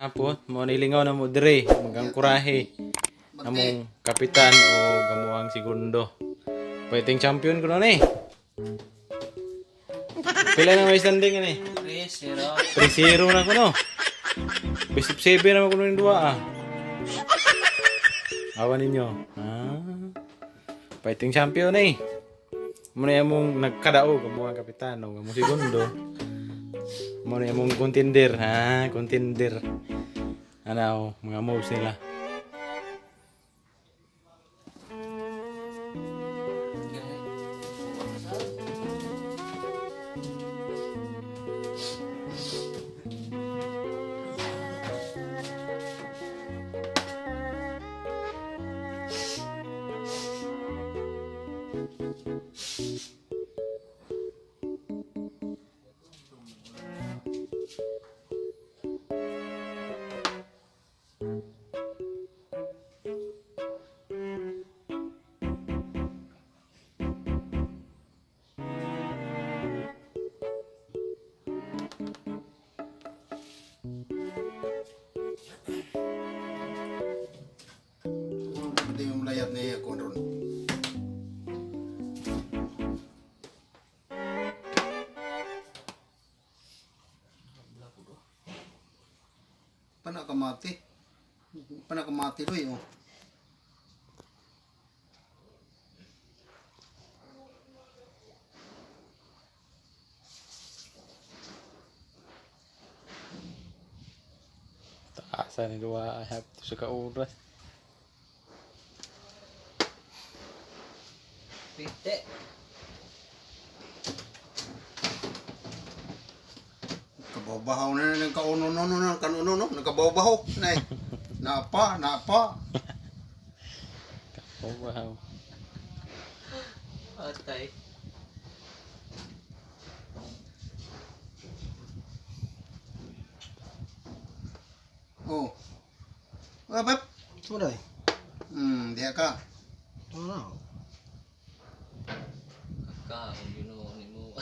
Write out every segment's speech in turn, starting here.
Apo, mo nilingaw na mo dire, magang kurahe. Among kapitan o gamuang segundo. Fighting champion ko na ni. Pila na may standing ni? 3-0. 3-0 na ko no. Best of 7 na ko ng duwa ah. Awan ninyo. Fighting champion eh. Muna among nagkadao gamuang kapitan o gamuang segundo. Muna among contender ha, contender. Ano, mga moves nila. Hindi yung layat niya ako ron. Panakamati. Panakamati doy oh. Taasan ni dua I have to suka oras. Pite. Kababahaw na nagkauno-no kanuno nagkababahaw nay. Napa. Oh wow. Atay. Oh. Apa? Sudah. Dia ka. Tahu. Ka, gino ni mo.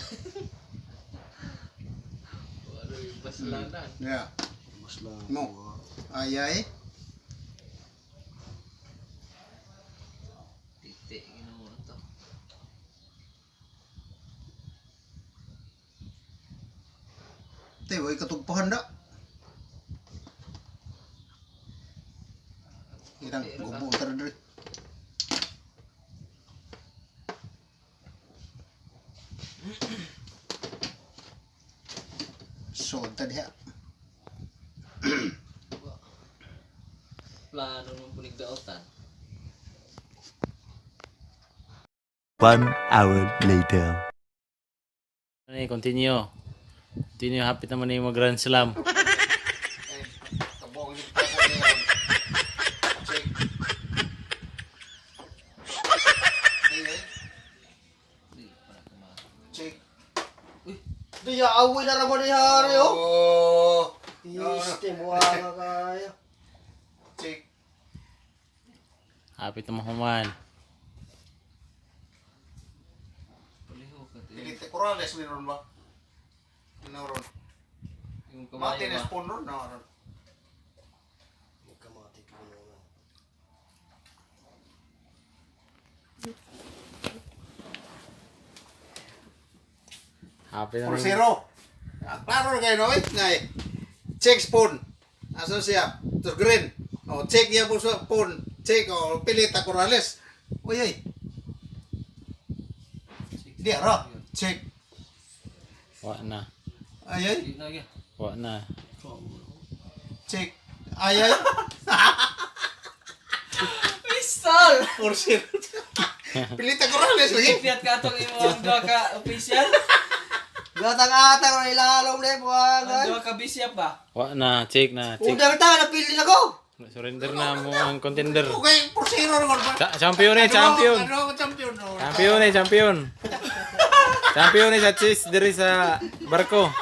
Wala yung paslanan. Ya. Maslah. Mo. Ayay. Pite, gino mo to. Te, way katugpahan da. Irang gubo tar diri. So tadi ha. Plano ng punigdaotan. 1 hour later. Ano continue. Continue hapit naman ni mo Grand Slam. Kabong dito ko niya. Check. Check. Dia awal na raman ni hari oh. Oh. Iste mo nga kaya. Check. Hapit naman human. Puliho ka to. Pilite Corrales ni ron ba? Ano ron? Yung kamay Mati na ba? spawn ron na ron. Kamati ko na. Hapit Por naman. zero. Klaro na kayo no eh. Ngay. Check spawn. Aso siya? Terus green. Oh, check niya po sa spawn. Check oh, Pilita Corrales. Uy ay. Di ara. Check. Wa na. Ay ay. Di na, Wa na. Check. Ay ay. Pistol! Por zero. Pilita Corrales lagi. Ipiat ka itong imong doa ka official? Gatang-atang na ilalom na Ang buwangan. doa ka bisyap ba? Wa na. Check na. Check. Udah kita napili na ko. Surrender na mo ang contender. Okay, por zero ron ba? Champion eh, champion. Ano champion? Champion eh, champion. Champion eh sa chess diri sa barko.